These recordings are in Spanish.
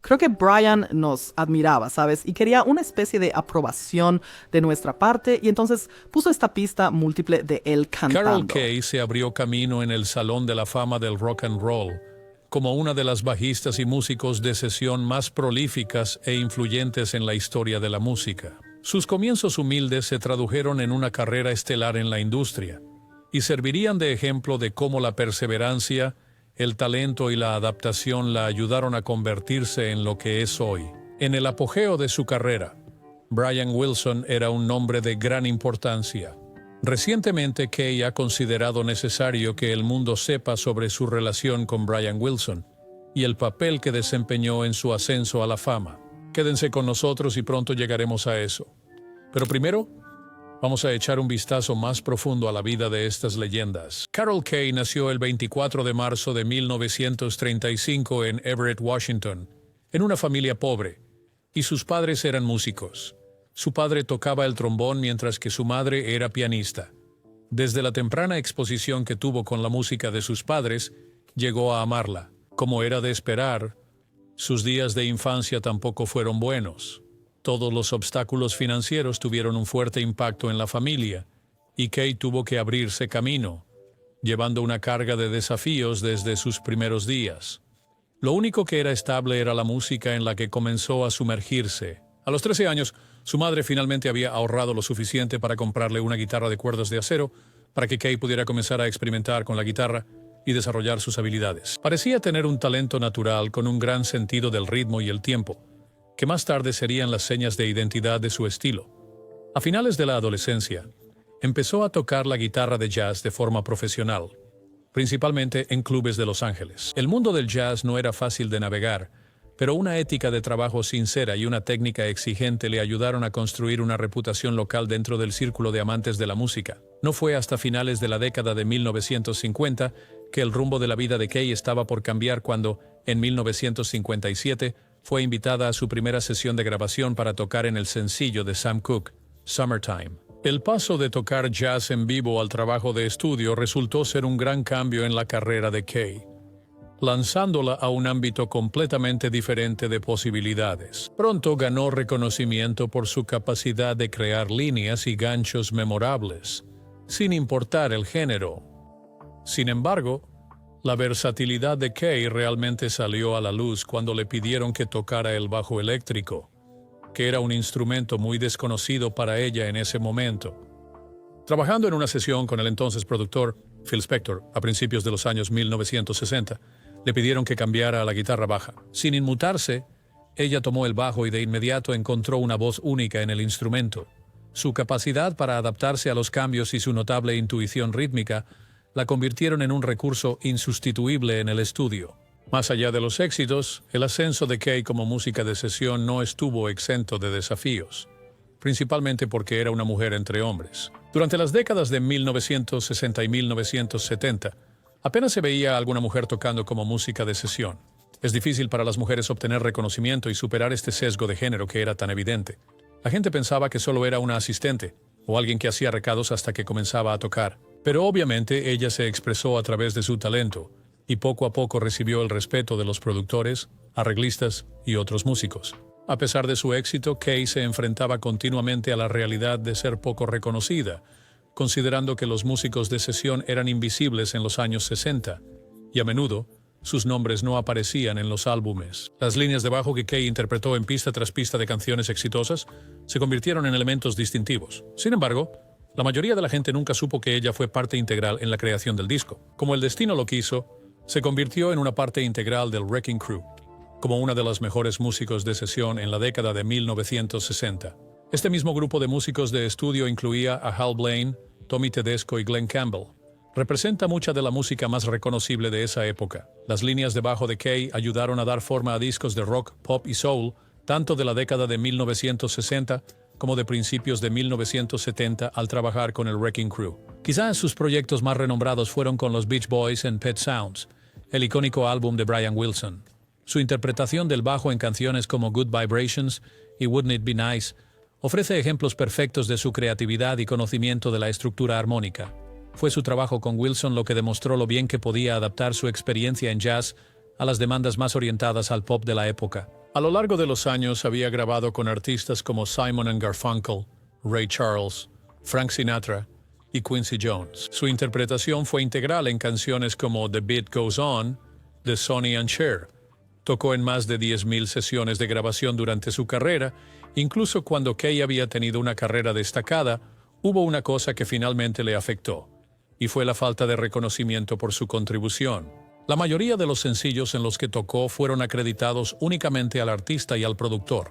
Creo que Brian nos admiraba, ¿sabes? Y quería una especie de aprobación de nuestra parte y entonces puso esta pista múltiple de él cantando. Carol Kaye se abrió camino en el Salón de la Fama del Rock and Roll como una de las bajistas y músicos de sesión más prolíficas e influyentes en la historia de la música. Sus comienzos humildes se tradujeron en una carrera estelar en la industria y servirían de ejemplo de cómo la perseverancia, el talento y la adaptación la ayudaron a convertirse en lo que es hoy. En el apogeo de su carrera, Brian Wilson era un nombre de gran importancia. Recientemente, Kaye ha considerado necesario que el mundo sepa sobre su relación con Brian Wilson y el papel que desempeñó en su ascenso a la fama. Quédense con nosotros y pronto llegaremos a eso. Pero primero, vamos a echar un vistazo más profundo a la vida de estas leyendas. Carol Kaye nació el 24 de marzo de 1935 en Everett, Washington, en una familia pobre, y sus padres eran músicos. Su padre tocaba el trombón mientras que su madre era pianista. Desde la temprana exposición que tuvo con la música de sus padres, llegó a amarla. Como era de esperar, sus días de infancia tampoco fueron buenos. Todos los obstáculos financieros tuvieron un fuerte impacto en la familia, y Kaye tuvo que abrirse camino, llevando una carga de desafíos desde sus primeros días. Lo único que era estable era la música en la que comenzó a sumergirse. A los 13 años, su madre finalmente había ahorrado lo suficiente para comprarle una guitarra de cuerdas de acero para que Kaye pudiera comenzar a experimentar con la guitarra y desarrollar sus habilidades. Parecía tener un talento natural con un gran sentido del ritmo y el tiempo, que más tarde serían las señas de identidad de su estilo. A finales de la adolescencia, empezó a tocar la guitarra de jazz de forma profesional, principalmente en clubes de Los Ángeles. El mundo del jazz no era fácil de navegar, pero una ética de trabajo sincera y una técnica exigente le ayudaron a construir una reputación local dentro del círculo de amantes de la música. No fue hasta finales de la década de 1950 que el rumbo de la vida de Kaye estaba por cambiar cuando, en 1957, fue invitada a su primera sesión de grabación para tocar en el sencillo de Sam Cooke, Summertime. El paso de tocar jazz en vivo al trabajo de estudio resultó ser un gran cambio en la carrera de Kaye, lanzándola a un ámbito completamente diferente de posibilidades. Pronto ganó reconocimiento por su capacidad de crear líneas y ganchos memorables, sin importar el género. Sin embargo, la versatilidad de Kaye realmente salió a la luz cuando le pidieron que tocara el bajo eléctrico, que era un instrumento muy desconocido para ella en ese momento. Trabajando en una sesión con el entonces productor Phil Spector a principios de los años 1960, le pidieron que cambiara a la guitarra baja. Sin inmutarse, ella tomó el bajo y de inmediato encontró una voz única en el instrumento. Su capacidad para adaptarse a los cambios y su notable intuición rítmica la convirtieron en un recurso insustituible en el estudio. Más allá de los éxitos, el ascenso de Kaye como música de sesión no estuvo exento de desafíos, principalmente porque era una mujer entre hombres. Durante las décadas de 1960 y 1970, apenas se veía a alguna mujer tocando como música de sesión. Es difícil para las mujeres obtener reconocimiento y superar este sesgo de género que era tan evidente. La gente pensaba que solo era una asistente o alguien que hacía recados hasta que comenzaba a tocar. Pero obviamente ella se expresó a través de su talento y poco a poco recibió el respeto de los productores, arreglistas y otros músicos. A pesar de su éxito, Kaye se enfrentaba continuamente a la realidad de ser poco reconocida, considerando que los músicos de sesión eran invisibles en los años 60, y a menudo sus nombres no aparecían en los álbumes. Las líneas de bajo que Kaye interpretó en pista tras pista de canciones exitosas se convirtieron en elementos distintivos. Sin embargo, la mayoría de la gente nunca supo que ella fue parte integral en la creación del disco. Como el destino lo quiso, se convirtió en una parte integral del Wrecking Crew, como una de las mejores músicos de sesión en la década de 1960. Este mismo grupo de músicos de estudio incluía a Hal Blaine, Tommy Tedesco y Glenn Campbell. Representa mucha de la música más reconocible de esa época. Las líneas de bajo de Kaye ayudaron a dar forma a discos de rock, pop y soul, tanto de la década de 1960 como de principios de 1970 al trabajar con el Wrecking Crew. Quizás sus proyectos más renombrados fueron con los Beach Boys en Pet Sounds, el icónico álbum de Brian Wilson. Su interpretación del bajo en canciones como Good Vibrations y Wouldn't It Be Nice ofrece ejemplos perfectos de su creatividad y conocimiento de la estructura armónica. Fue su trabajo con Wilson lo que demostró lo bien que podía adaptar su experiencia en jazz a las demandas más orientadas al pop de la época. A lo largo de los años había grabado con artistas como Simon and Garfunkel, Ray Charles, Frank Sinatra y Quincy Jones. Su interpretación fue integral en canciones como The Beat Goes On, de Sonny and Cher. Tocó en más de 10,000 sesiones de grabación durante su carrera. Incluso cuando Kay había tenido una carrera destacada, hubo una cosa que finalmente le afectó, y fue la falta de reconocimiento por su contribución. La mayoría de los sencillos en los que tocó fueron acreditados únicamente al artista y al productor.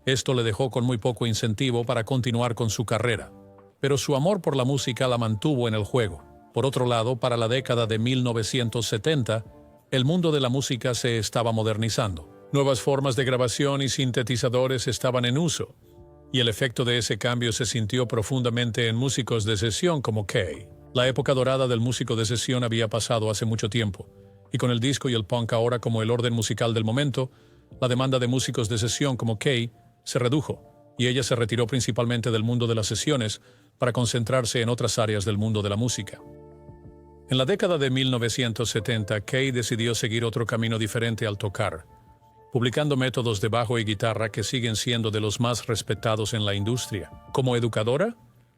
Esto le dejó con muy poco incentivo para continuar con su carrera, pero su amor por la música la mantuvo en el juego. Por otro lado, para la década de 1970, el mundo de la música se estaba modernizando. Nuevas formas de grabación y sintetizadores estaban en uso, y el efecto de ese cambio se sintió profundamente en músicos de sesión como Kay. La época dorada del músico de sesión había pasado hace mucho tiempo, y con el disco y el punk ahora como el orden musical del momento, la demanda de músicos de sesión como Kay se redujo, y ella se retiró principalmente del mundo de las sesiones para concentrarse en otras áreas del mundo de la música. En la década de 1970, Kay decidió seguir otro camino diferente al tocar, publicando métodos de bajo y guitarra que siguen siendo de los más respetados en la industria. Como educadora,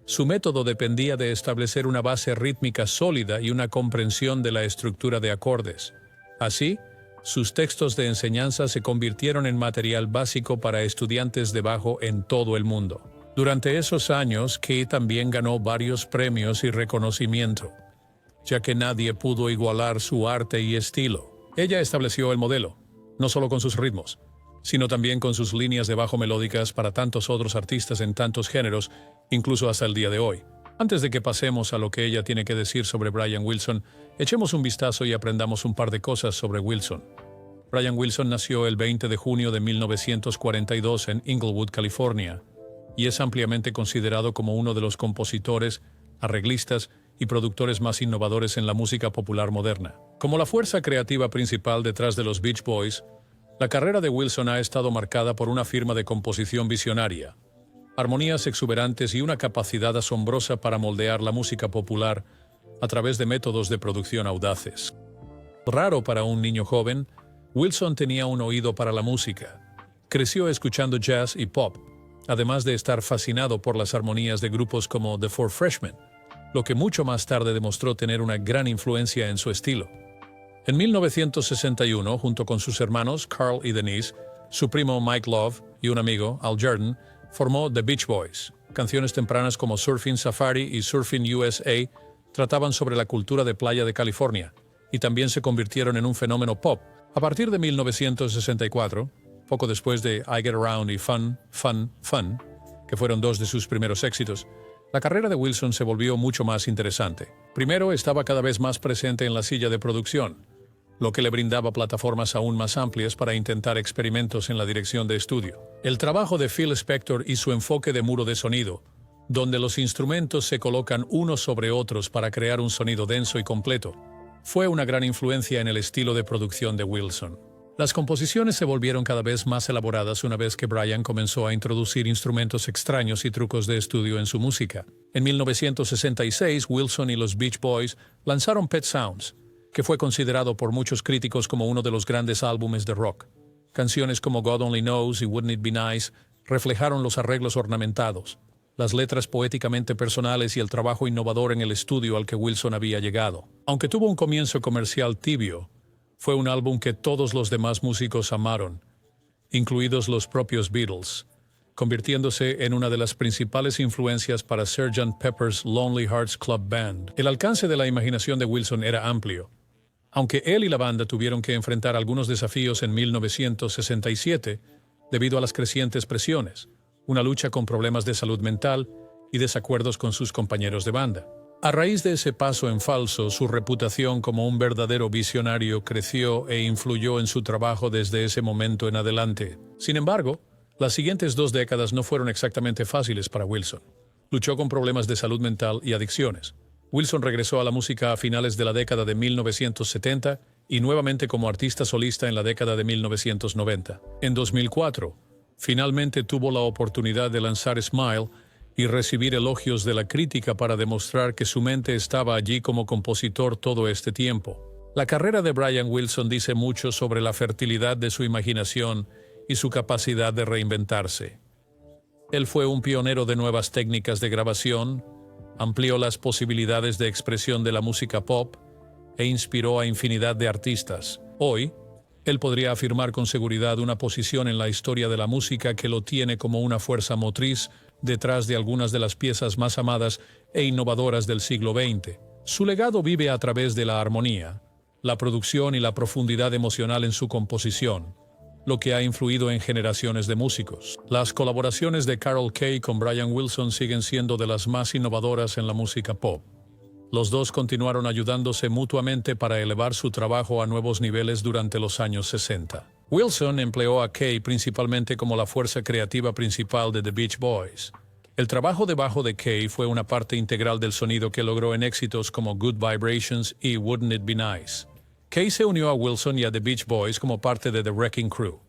su método dependía de establecer una base rítmica sólida y una comprensión de la estructura de acordes. Así, sus textos de enseñanza se convirtieron en material básico para estudiantes de bajo en todo el mundo. Durante esos años, Kay también ganó varios premios y reconocimiento, ya que nadie pudo igualar su arte y estilo. Ella estableció el modelo, no solo con sus ritmos, sino también con sus líneas de bajo melódicas para tantos otros artistas en tantos géneros, incluso hasta el día de hoy. Antes de que pasemos a lo que ella tiene que decir sobre Brian Wilson, echemos un vistazo y aprendamos un par de cosas sobre Wilson. Brian Wilson nació el 20 de junio de 1942 en Inglewood, California, y es ampliamente considerado como uno de los compositores, arreglistas y productores más innovadores en la música popular moderna. Como la fuerza creativa principal detrás de los Beach Boys, la carrera de Wilson ha estado marcada por una firma de composición visionaria, armonías exuberantes y una capacidad asombrosa para moldear la música popular a través de métodos de producción audaces. Raro para un niño joven, Wilson tenía un oído para la música. Creció escuchando jazz y pop, además de estar fascinado por las armonías de grupos como The Four Freshmen, lo que mucho más tarde demostró tener una gran influencia en su estilo. En 1961, junto con sus hermanos Carl y Denise, su primo Mike Love y un amigo, Al Jordan, formó The Beach Boys. Canciones tempranas como Surfing Safari y Surfing USA trataban sobre la cultura de playa de California y también se convirtieron en un fenómeno pop. A partir de 1964, poco después de I Get Around y Fun, Fun, Fun, que fueron dos de sus primeros éxitos, la carrera de Wilson se volvió mucho más interesante. Primero, estaba cada vez más presente en la silla de producción, lo que le brindaba plataformas aún más amplias para intentar experimentos en la dirección de estudio. El trabajo de Phil Spector y su enfoque de muro de sonido, donde los instrumentos se colocan unos sobre otros para crear un sonido denso y completo, fue una gran influencia en el estilo de producción de Wilson. Las composiciones se volvieron cada vez más elaboradas una vez que Brian comenzó a introducir instrumentos extraños y trucos de estudio en su música. En 1966, Wilson y los Beach Boys lanzaron Pet Sounds, que fue considerado por muchos críticos como uno de los grandes álbumes de rock. Canciones como God Only Knows y Wouldn't It Be Nice reflejaron los arreglos ornamentados, las letras poéticamente personales y el trabajo innovador en el estudio al que Wilson había llegado. Aunque tuvo un comienzo comercial tibio, fue un álbum que todos los demás músicos amaron, incluidos los propios Beatles, convirtiéndose en una de las principales influencias para Sgt. Pepper's Lonely Hearts Club Band. El alcance de la imaginación de Wilson era amplio. Aunque él y la banda tuvieron que enfrentar algunos desafíos en 1967, debido a las crecientes presiones, una lucha con problemas de salud mental y desacuerdos con sus compañeros de banda. A raíz de ese paso en falso, su reputación como un verdadero visionario creció e influyó en su trabajo desde ese momento en adelante. Sin embargo, las siguientes 2 décadas no fueron exactamente fáciles para Wilson. Luchó con problemas de salud mental y adicciones. Wilson regresó a la música a finales de la década de 1970 y nuevamente como artista solista en la década de 1990. En 2004, finalmente tuvo la oportunidad de lanzar Smile y recibir elogios de la crítica para demostrar que su mente estaba allí como compositor todo este tiempo. La carrera de Brian Wilson dice mucho sobre la fertilidad de su imaginación y su capacidad de reinventarse. Él fue un pionero de nuevas técnicas de grabación, amplió las posibilidades de expresión de la música pop e inspiró a infinidad de artistas. Hoy, él podría afirmar con seguridad una posición en la historia de la música que lo tiene como una fuerza motriz detrás de algunas de las piezas más amadas e innovadoras del siglo XX. Su legado vive a través de la armonía, la producción y la profundidad emocional en su composición, lo que ha influido en generaciones de músicos. Las colaboraciones de Carol Kaye con Brian Wilson siguen siendo de las más innovadoras en la música pop. Los dos continuaron ayudándose mutuamente para elevar su trabajo a nuevos niveles durante los años 60. Wilson empleó a Kaye principalmente como la fuerza creativa principal de The Beach Boys. El trabajo de bajo de Kaye fue una parte integral del sonido que logró en éxitos como Good Vibrations y Wouldn't It Be Nice. Kaye se unió a Wilson y a The Beach Boys como parte de The Wrecking Crew,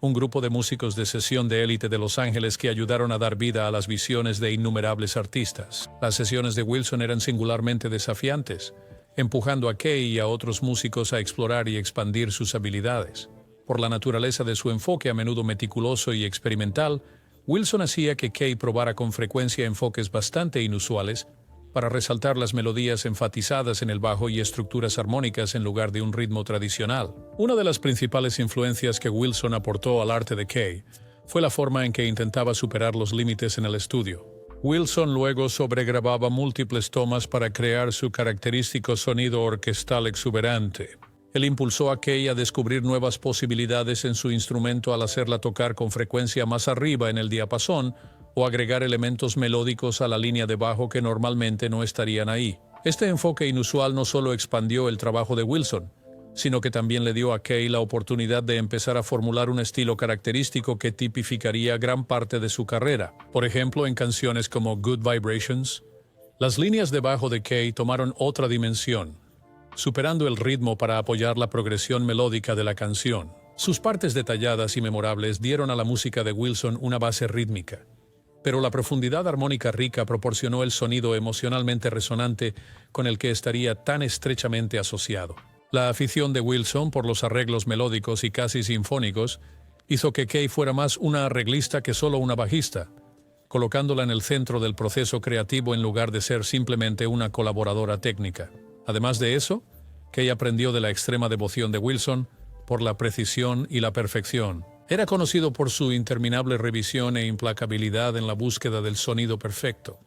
un grupo de músicos de sesión de élite de Los Ángeles que ayudaron a dar vida a las visiones de innumerables artistas. Las sesiones de Wilson eran singularmente desafiantes, empujando a Kaye y a otros músicos a explorar y expandir sus habilidades. Por la naturaleza de su enfoque a menudo meticuloso y experimental, Wilson hacía que Kaye probara con frecuencia enfoques bastante inusuales para resaltar las melodías enfatizadas en el bajo y estructuras armónicas en lugar de un ritmo tradicional. Una de las principales influencias que Wilson aportó al arte de Kaye fue la forma en que intentaba superar los límites en el estudio. Wilson luego sobregrababa múltiples tomas para crear su característico sonido orquestal exuberante. Él impulsó a Kaye a descubrir nuevas posibilidades en su instrumento al hacerla tocar con frecuencia más arriba en el diapasón o agregar elementos melódicos a la línea de bajo que normalmente no estarían ahí. Este enfoque inusual no solo expandió el trabajo de Wilson, sino que también le dio a Kaye la oportunidad de empezar a formular un estilo característico que tipificaría gran parte de su carrera. Por ejemplo, en canciones como Good Vibrations, las líneas de bajo de Kaye tomaron otra dimensión, superando el ritmo para apoyar la progresión melódica de la canción. Sus partes detalladas y memorables dieron a la música de Wilson una base rítmica, pero la profundidad armónica rica proporcionó el sonido emocionalmente resonante con el que estaría tan estrechamente asociado. La afición de Wilson por los arreglos melódicos y casi sinfónicos hizo que Kaye fuera más una arreglista que solo una bajista, colocándola en el centro del proceso creativo en lugar de ser simplemente una colaboradora técnica. Además de eso, Kaye aprendió de la extrema devoción de Wilson por la precisión y la perfección. Era conocido por su interminable revisión e implacabilidad en la búsqueda del sonido perfecto,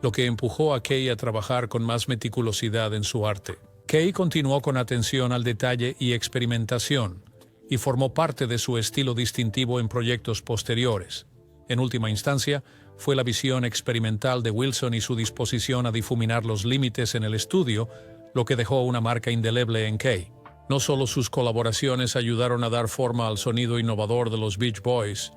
lo que empujó a Kaye a trabajar con más meticulosidad en su arte. Kaye continuó con atención al detalle y experimentación, y formó parte de su estilo distintivo en proyectos posteriores. En última instancia, fue la visión experimental de Wilson y su disposición a difuminar los límites en el estudio lo que dejó una marca indeleble en Kaye. No solo sus colaboraciones ayudaron a dar forma al sonido innovador de los Beach Boys,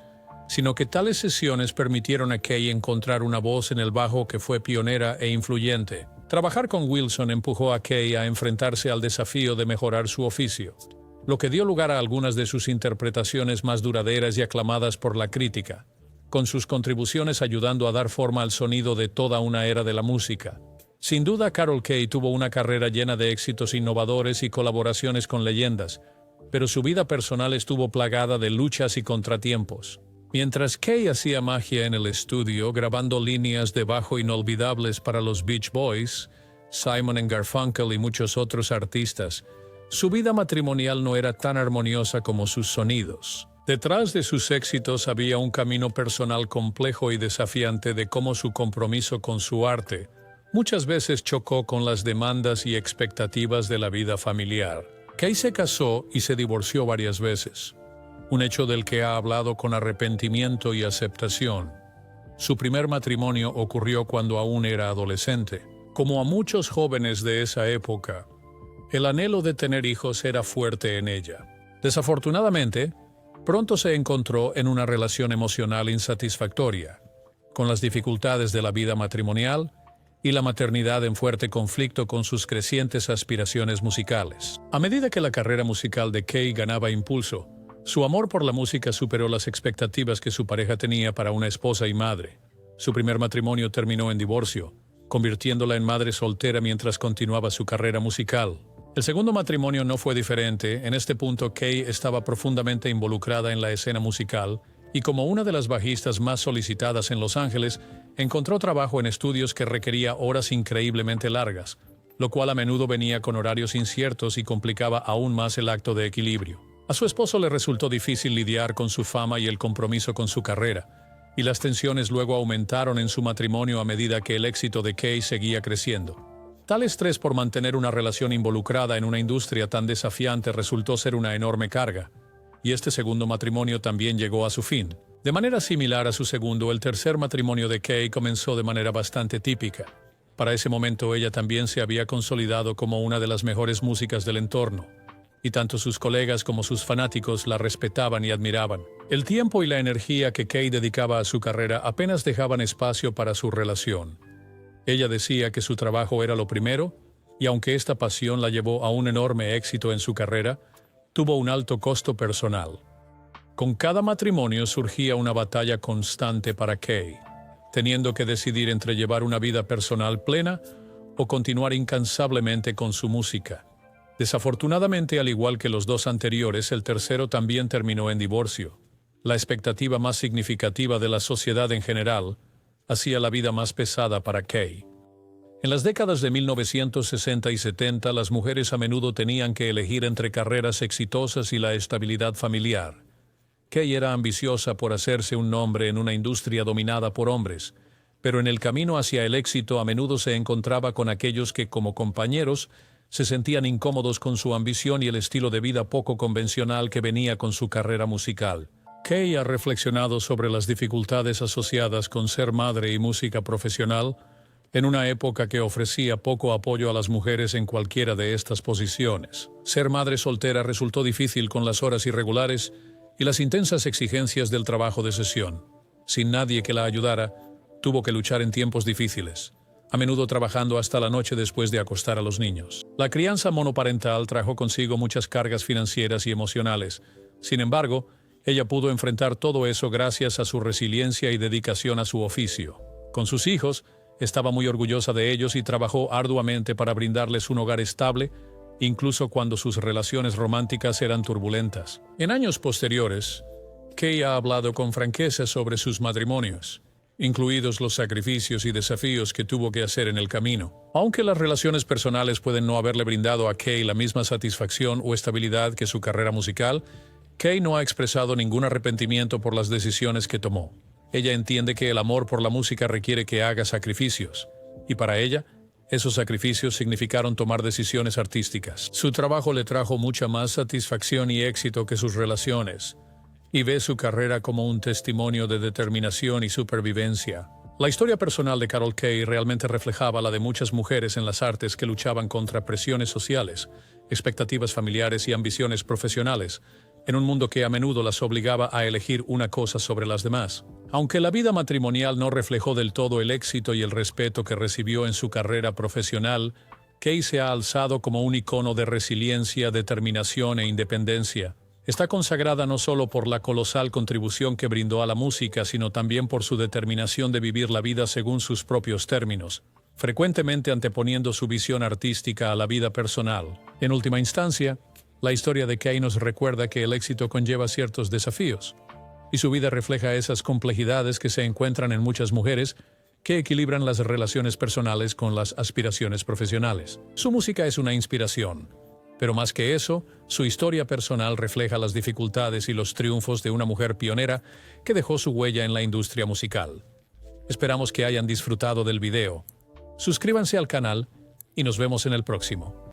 sino que tales sesiones permitieron a Kaye encontrar una voz en el bajo que fue pionera e influyente. Trabajar con Wilson empujó a Kaye a enfrentarse al desafío de mejorar su oficio, lo que dio lugar a algunas de sus interpretaciones más duraderas y aclamadas por la crítica, con sus contribuciones ayudando a dar forma al sonido de toda una era de la música. Sin duda, Carol Kaye tuvo una carrera llena de éxitos innovadores y colaboraciones con leyendas, pero su vida personal estuvo plagada de luchas y contratiempos. Mientras Kaye hacía magia en el estudio, grabando líneas de bajo inolvidables para los Beach Boys, Simon & Garfunkel y muchos otros artistas, su vida matrimonial no era tan armoniosa como sus sonidos. Detrás de sus éxitos había un camino personal complejo y desafiante de cómo su compromiso con su arte muchas veces chocó con las demandas y expectativas de la vida familiar. Kaye se casó y se divorció varias veces, un hecho del que ha hablado con arrepentimiento y aceptación. Su primer matrimonio ocurrió cuando aún era adolescente. Como a muchos jóvenes de esa época, el anhelo de tener hijos era fuerte en ella. Desafortunadamente, pronto se encontró en una relación emocional insatisfactoria, con las dificultades de la vida matrimonial y la maternidad en fuerte conflicto con sus crecientes aspiraciones musicales. A medida que la carrera musical de Kaye ganaba impulso, su amor por la música superó las expectativas que su pareja tenía para una esposa y madre. Su primer matrimonio terminó en divorcio, convirtiéndola en madre soltera mientras continuaba su carrera musical. El segundo matrimonio no fue diferente. En este punto, Kay estaba profundamente involucrada en la escena musical y como una de las bajistas más solicitadas en Los Ángeles, encontró trabajo en estudios que requería horas increíblemente largas, lo cual a menudo venía con horarios inciertos y complicaba aún más el acto de equilibrio. A su esposo le resultó difícil lidiar con su fama y el compromiso con su carrera, y las tensiones luego aumentaron en su matrimonio a medida que el éxito de Kay seguía creciendo. Tal estrés por mantener una relación involucrada en una industria tan desafiante resultó ser una enorme carga, y este segundo matrimonio también llegó a su fin. De manera similar a su segundo, el tercer matrimonio de Kay comenzó de manera bastante típica. Para ese momento ella también se había consolidado como una de las mejores músicas del entorno, y tanto sus colegas como sus fanáticos la respetaban y admiraban. El tiempo y la energía que Kay dedicaba a su carrera apenas dejaban espacio para su relación. Ella decía que su trabajo era lo primero, y aunque esta pasión la llevó a un enorme éxito en su carrera, tuvo un alto costo personal. Con cada matrimonio surgía una batalla constante para Kay, teniendo que decidir entre llevar una vida personal plena o continuar incansablemente con su música. Desafortunadamente, al igual que los dos anteriores, el tercero también terminó en divorcio. La expectativa más significativa de la sociedad en general hacía la vida más pesada para Kay. En las décadas de 1960 y 70, las mujeres a menudo tenían que elegir entre carreras exitosas y la estabilidad familiar. Kay era ambiciosa por hacerse un nombre en una industria dominada por hombres, pero en el camino hacia el éxito a menudo se encontraba con aquellos que, como compañeros, se sentían incómodos con su ambición y el estilo de vida poco convencional que venía con su carrera musical. Kay ha reflexionado sobre las dificultades asociadas con ser madre y música profesional en una época que ofrecía poco apoyo a las mujeres en cualquiera de estas posiciones. Ser madre soltera resultó difícil con las horas irregulares y las intensas exigencias del trabajo de sesión. Sin nadie que la ayudara, tuvo que luchar en tiempos difíciles, a menudo trabajando hasta la noche después de acostar a los niños. La crianza monoparental trajo consigo muchas cargas financieras y emocionales. Sin embargo, ella pudo enfrentar todo eso gracias a su resiliencia y dedicación a su oficio. Con sus hijos, estaba muy orgullosa de ellos y trabajó arduamente para brindarles un hogar estable, incluso cuando sus relaciones románticas eran turbulentas. En años posteriores, Kay ha hablado con franqueza sobre sus matrimonios, incluidos los sacrificios y desafíos que tuvo que hacer en el camino. Aunque las relaciones personales pueden no haberle brindado a Kay la misma satisfacción o estabilidad que su carrera musical, Kay no ha expresado ningún arrepentimiento por las decisiones que tomó. Ella entiende que el amor por la música requiere que haga sacrificios, y para ella, esos sacrificios significaron tomar decisiones artísticas. Su trabajo le trajo mucha más satisfacción y éxito que sus relaciones, y ve su carrera como un testimonio de determinación y supervivencia. La historia personal de Carol Kay realmente reflejaba la de muchas mujeres en las artes que luchaban contra presiones sociales, expectativas familiares y ambiciones profesionales, en un mundo que a menudo las obligaba a elegir una cosa sobre las demás. Aunque la vida matrimonial no reflejó del todo el éxito y el respeto que recibió en su carrera profesional, Kay se ha alzado como un icono de resiliencia, determinación e independencia. Está consagrada no solo por la colosal contribución que brindó a la música, sino también por su determinación de vivir la vida según sus propios términos, frecuentemente anteponiendo su visión artística a la vida personal. En última instancia, la historia de Kay nos recuerda que el éxito conlleva ciertos desafíos, y su vida refleja esas complejidades que se encuentran en muchas mujeres que equilibran las relaciones personales con las aspiraciones profesionales. Su música es una inspiración, pero más que eso, su historia personal refleja las dificultades y los triunfos de una mujer pionera que dejó su huella en la industria musical. Esperamos que hayan disfrutado del video. Suscríbanse al canal y nos vemos en el próximo.